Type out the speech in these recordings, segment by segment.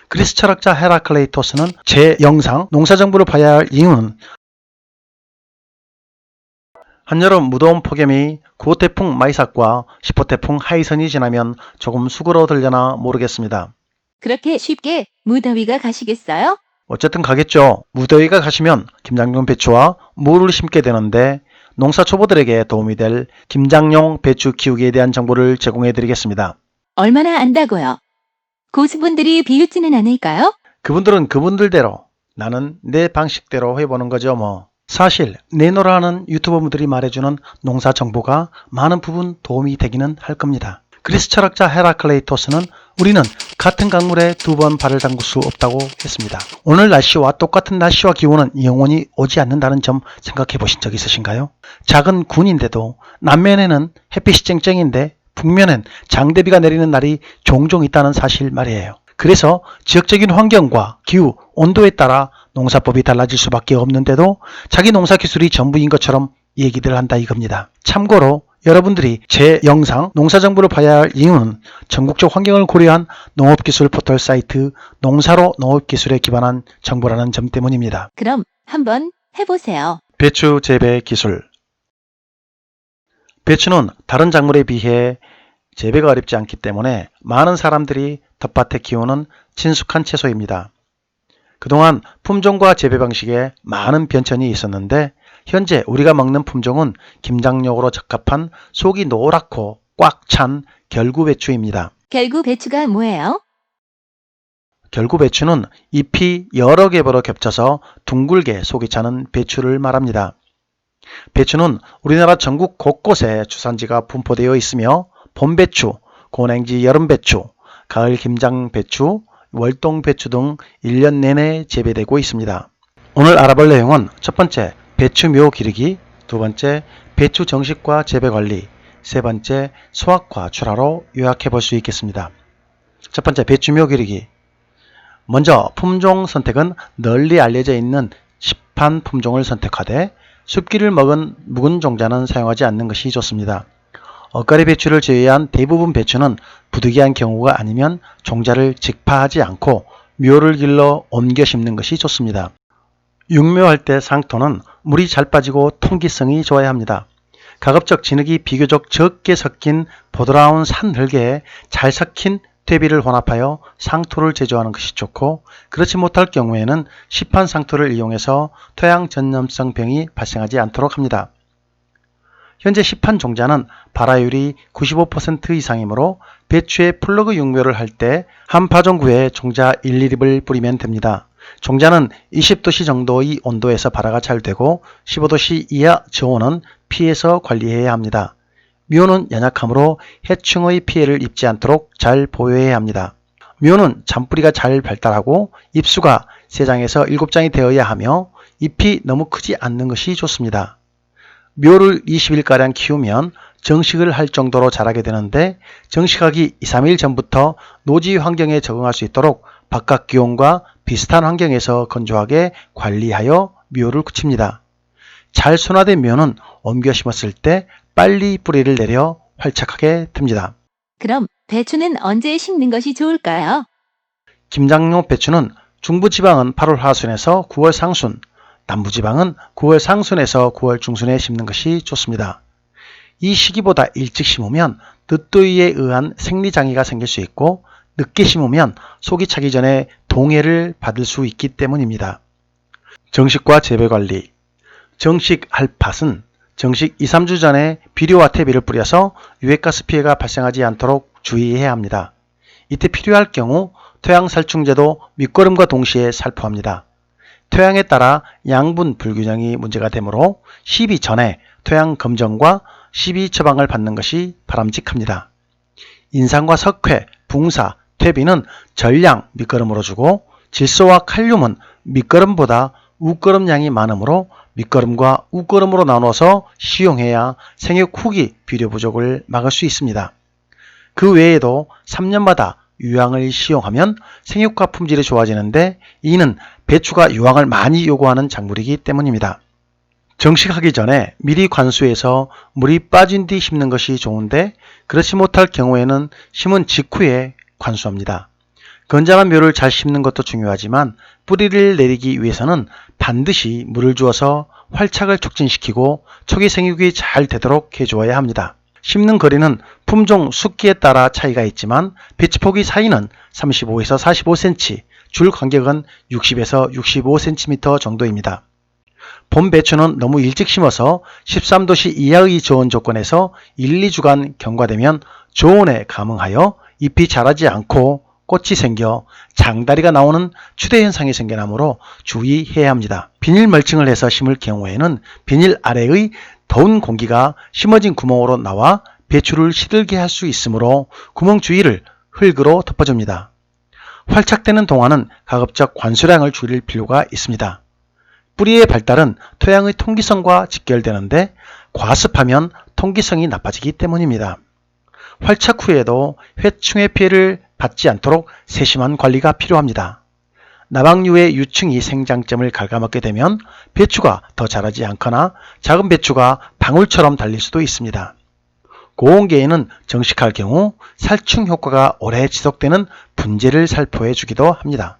그리스 철학자 헤라클레이토스는 제 영상 농사정부를 봐야 할 이유는 한여름 무더운 폭염이 9호 태풍 마이삭과 10호 태풍 하이선이 지나면 조금 수그러들려나 모르겠습니다. 그렇게 쉽게 무더위가 가시겠어요? 어쨌든 가겠죠. 무더위가 가시면 김장용 배추와 무를 심게 되는데 농사 초보들에게 도움이 될 김장용 배추 키우기에 대한 정보를 제공해 드리겠습니다. 얼마나 안다고요? 고수분들이 비웃지는 않을까요? 그분들은 그분들대로 나는 내 방식대로 해보는 거죠 뭐. 사실 내노라는 유튜버분들이 말해주는 농사 정보가 많은 부분 도움이 되기는 할 겁니다. 그리스 철학자 헤라클레이토스는 우리는 같은 강물에 두 번 발을 담글 수 없다고 했습니다. 오늘 날씨와 똑같은 날씨와 기온은 영원히 오지 않는다는 점 생각해 보신 적 있으신가요? 작은 군인데도 남면에는 햇빛이 쨍쨍인데 북면엔 장대비가 내리는 날이 종종 있다는 사실 말이에요. 그래서 지역적인 환경과 기후, 온도에 따라 농사법이 달라질 수밖에 없는데도 자기 농사 기술이 전부인 것처럼 얘기들 한다 이겁니다. 참고로 여러분들이 제 영상 농사정보를 봐야 할 이유는 전국적 환경을 고려한 농업기술 포털 사이트 농사로 농업기술에 기반한 정보라는 점 때문입니다. 그럼 한번 해보세요. 배추 재배 기술. 배추는 다른 작물에 비해 재배가 어렵지 않기 때문에 많은 사람들이 텃밭에 키우는 친숙한 채소입니다. 그동안 품종과 재배 방식에 많은 변천이 있었는데 현재 우리가 먹는 품종은 김장용으로 적합한 속이 노랗고 꽉 찬 결구배추입니다. 결구배추가 뭐예요? 결구배추는 잎이 여러 겹으로 겹쳐서 둥글게 속이 차는 배추를 말합니다. 배추는 우리나라 전국 곳곳에 주산지가 분포되어 있으며 봄배추, 고냉지 여름배추, 가을 김장배추, 월동배추 등 1년 내내 재배되고 있습니다. 오늘 알아볼 내용은 첫 번째 배추묘 기르기, 두 번째 배추 정식과 재배관리, 세 번째 수확과 출하로 요약해 볼 수 있겠습니다. 첫 번째 배추묘 기르기. 먼저 품종 선택은 널리 알려져 있는 시판 품종을 선택하되 습기를 먹은 묵은 종자는 사용하지 않는 것이 좋습니다. 엇가리 배추를 제외한 대부분 배추는 부득이한 경우가 아니면 종자를 직파하지 않고 묘를 길러 옮겨 심는 것이 좋습니다. 육묘할 때 상토는 물이 잘 빠지고 통기성이 좋아야 합니다. 가급적 진흙이 비교적 적게 섞인 보드라운 산흙에 잘 섞인 퇴비를 혼합하여 상토를 제조하는 것이 좋고 그렇지 못할 경우에는 시판 상토를 이용해서 토양 전염성 병이 발생하지 않도록 합니다. 현재 시판 종자는 발화율이 95% 이상이므로 배추에 플러그 육묘를 할 때 한 파종구에 종자 1, 2립을 뿌리면 됩니다. 종자는 20도씨 정도의 온도에서 발화가 잘 되고 15도씨 이하 저온은 피해서 관리해야 합니다. 묘는 연약하므로 해충의 피해를 입지 않도록 잘 보호해야 합니다. 묘는 잔뿌리가 잘 발달하고 잎수가 3장에서 7장이 되어야 하며 잎이 너무 크지 않는 것이 좋습니다. 묘를 20일가량 키우면 정식을 할 정도로 자라게 되는데 정식하기 2, 3일 전부터 노지 환경에 적응할 수 있도록 바깥 기온과 비슷한 환경에서 건조하게 관리하여 묘를 굳힙니다. 잘 순화된 묘는 옮겨 심었을 때 빨리 뿌리를 내려 활착하게 됩니다. 그럼 배추는 언제 심는 것이 좋을까요? 김장용 배추는 중부지방은 8월 하순에서 9월 상순, 남부지방은 9월 상순에서 9월 중순에 심는 것이 좋습니다. 이 시기보다 일찍 심으면 늦더위에 의한 생리장애가 생길 수 있고 늦게 심으면 속이 차기 전에 동해를 받을 수 있기 때문입니다. 정식과 재배관리. 정식할 팥은 정식 2, 3주 전에 비료와 퇴비를 뿌려서 유해가스 피해가 발생하지 않도록 주의해야 합니다. 이때 필요할 경우 토양살충제도 밑거름과 동시에 살포합니다. 토양에 따라 양분 불균형이 문제가 되므로 시비 전에 토양 검정과 시비 처방을 받는 것이 바람직합니다. 인산과 석회, 붕사, 퇴비는 전량 밑거름으로 주고 질소와 칼륨은 밑거름보다 우거름 양이 많으므로 밑거름과 우거름으로 나눠서 시용해야 생육 후기 비료 부족을 막을 수 있습니다. 그 외에도 3년마다 유황을 시용하면 생육과 품질이 좋아지는데 이는 배추가 유황을 많이 요구하는 작물이기 때문입니다. 정식하기 전에 미리 관수해서 물이 빠진 뒤 심는 것이 좋은데 그렇지 못할 경우에는 심은 직후에 관수합니다. 건장한 묘를 잘 심는 것도 중요하지만 뿌리를 내리기 위해서는 반드시 물을 주어서 활착을 촉진시키고 초기 생육이 잘 되도록 해주어야 합니다. 심는 거리는 품종, 숫기에 따라 차이가 있지만 배치포기 사이는 35에서 45cm, 줄 간격은 60에서 65cm 정도입니다. 봄 배추는 너무 일찍 심어서 13도씨 이하의 저온 조건에서 1, 2주간 경과되면 저온에 감응하여 잎이 자라지 않고 꽃이 생겨 장다리가 나오는 추대 현상이 생겨나므로 주의해야 합니다. 비닐 멀칭을 해서 심을 경우에는 비닐 아래의 더운 공기가 심어진 구멍으로 나와 배추를 시들게 할 수 있으므로 구멍 주위를 흙으로 덮어줍니다. 활착되는 동안은 가급적 관수량을 줄일 필요가 있습니다. 뿌리의 발달은 토양의 통기성과 직결되는데 과습하면 통기성이 나빠지기 때문입니다. 활착 후에도 회충의 피해를 받지 않도록 세심한 관리가 필요합니다. 나방류의 유충이 생장점을 갉아먹게 되면 배추가 더 자라지 않거나 작은 배추가 방울처럼 달릴 수도 있습니다. 고온계에는 정식할 경우 살충 효과가 오래 지속되는 분재를 살포해 주기도 합니다.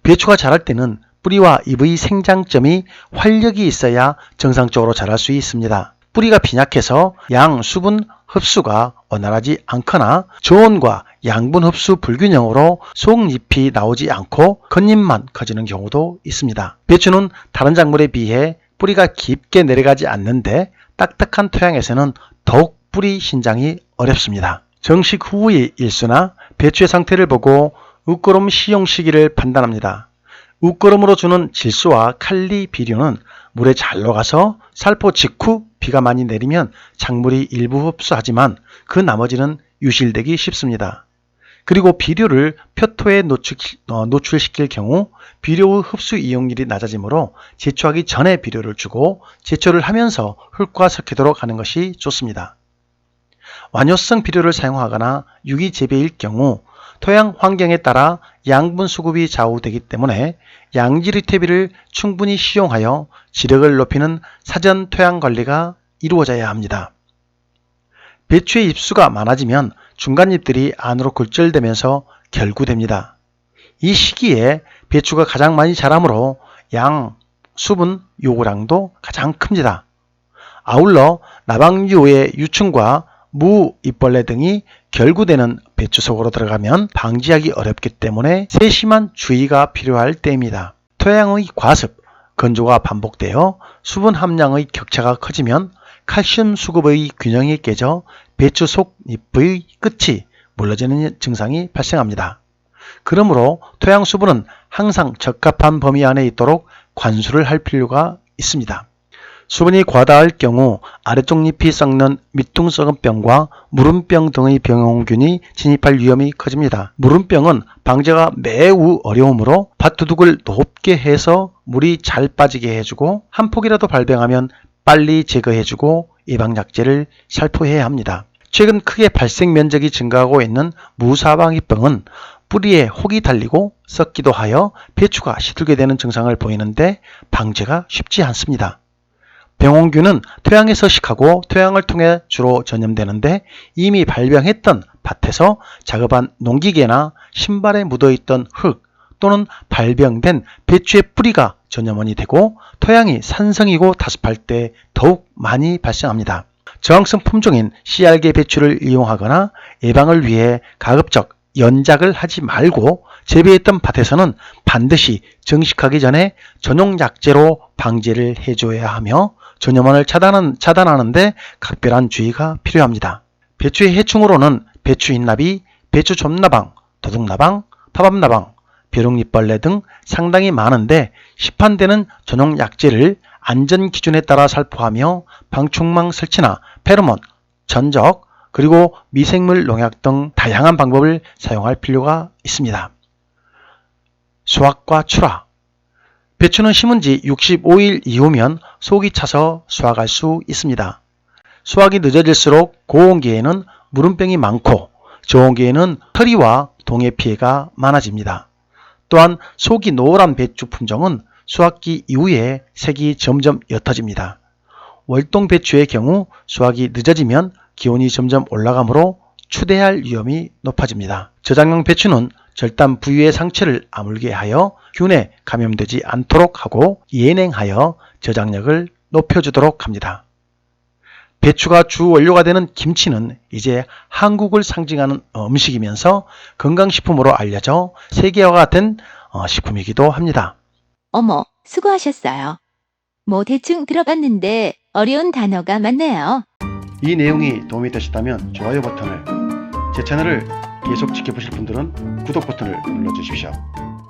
배추가 자랄 때는 뿌리와 잎의 생장점이 활력이 있어야 정상적으로 자랄 수 있습니다. 뿌리가 빈약해서 양, 수분 흡수가 원활하지 않거나 저온과 양분 흡수 불균형으로 속잎이 나오지 않고 겉잎만 커지는 경우도 있습니다. 배추는 다른 작물에 비해 뿌리가 깊게 내려가지 않는데 딱딱한 토양에서는 더욱 뿌리 신장이 어렵습니다. 정식 후의 일수나 배추의 상태를 보고 웃거름 시용 시기를 판단합니다. 웃거름으로 주는 질소와 칼리 비료는 물에 잘 녹아서 살포 직후 비가 많이 내리면 작물이 일부 흡수하지만 그 나머지는 유실되기 쉽습니다. 그리고 비료를 표토에 노출시킬 경우 비료의 흡수 이용률이 낮아지므로 제초하기 전에 비료를 주고 제초를 하면서 흙과 섞이도록 하는 것이 좋습니다. 완효성 비료를 사용하거나 유기 재배일 경우 토양 환경에 따라 양분 수급이 좌우되기 때문에 양질의 퇴비를 충분히 시용하여 지력을 높이는 사전 토양 관리가 이루어져야 합니다. 배추의 잎수가 많아지면 중간잎들이 안으로 굴절되면서 결구됩니다. 이 시기에 배추가 가장 많이 자라므로 양, 수분 요구량도 가장 큽니다. 아울러 나방류의 유충과 무, 잎벌레 등이 결구되는 배추 속으로 들어가면 방지하기 어렵기 때문에 세심한 주의가 필요할 때입니다. 토양의 과습, 건조가 반복되어 수분 함량의 격차가 커지면 칼슘 수급의 균형이 깨져 배추 속잎의 끝이 물러지는 증상이 발생합니다. 그러므로 토양 수분은 항상 적합한 범위 안에 있도록 관수를 할 필요가 있습니다. 수분이 과다할 경우 아래쪽 잎이 썩는 밑둥-썩은병과 무름병 등의 병용균이 진입할 위험이 커집니다. 무름병은 방제가 매우 어려우므로 밭두둑을 높게 해서 물이 잘 빠지게 해주고 한 폭이라도 발병하면 빨리 제거해주고 예방약제를 살포해야 합니다. 최근 크게 발생 면적이 증가하고 있는 무사방이병은 뿌리에 혹이 달리고 썩기도 하여 배추가 시들게 되는 증상을 보이는데 방제가 쉽지 않습니다. 병원균은 토양에 서식하고 토양을 통해 주로 전염되는데 이미 발병했던 밭에서 작업한 농기계나 신발에 묻어있던 흙 또는 발병된 배추의 뿌리가 전염원이 되고 토양이 산성이고 다습할 때 더욱 많이 발생합니다. 저항성 품종인 CR계 배추를 이용하거나 예방을 위해 가급적 연작을 하지 말고 재배했던 밭에서는 반드시 정식하기 전에 전용 약제로 방제를 해줘야 하며 전염원을 차단하는데 각별한 주의가 필요합니다. 배추의 해충으로는 배추흰나비, 배추좀나방, 도둑나방, 파밤나방, 벼룩잎벌레 등 상당히 많은데 시판되는 전용 약제를 안전기준에 따라 살포하며 방충망 설치나 페로몬, 전적, 그리고 미생물 농약 등 다양한 방법을 사용할 필요가 있습니다. 수확과 출하. 배추는 심은 지 65일 이후면 속이 차서 수확할 수 있습니다. 수확이 늦어질수록 고온기에는 무름병이 많고 저온기에는 허리와 동해 피해가 많아집니다. 또한 속이 노란 배추 품종은 수확기 이후에 색이 점점 옅어집니다. 월동 배추의 경우 수확이 늦어지면 기온이 점점 올라가므로 추대할 위험이 높아집니다. 저장용 배추는 절단 부위의 상처를 아물게 하여 균에 감염되지 않도록 하고 예냉하여 저장력을 높여주도록 합니다. 배추가 주 원료가 되는 김치는 이제 한국을 상징하는 음식이면서 건강식품으로 알려져 세계화가 된 식품이기도 합니다. 어머, 수고하셨어요. 뭐 대충 들어봤는데 어려운 단어가 많네요. 이 내용이 도움이 되셨다면 좋아요 버튼을, 제 채널을 계속 지켜보실 분들은 구독 버튼을 눌러주십시오.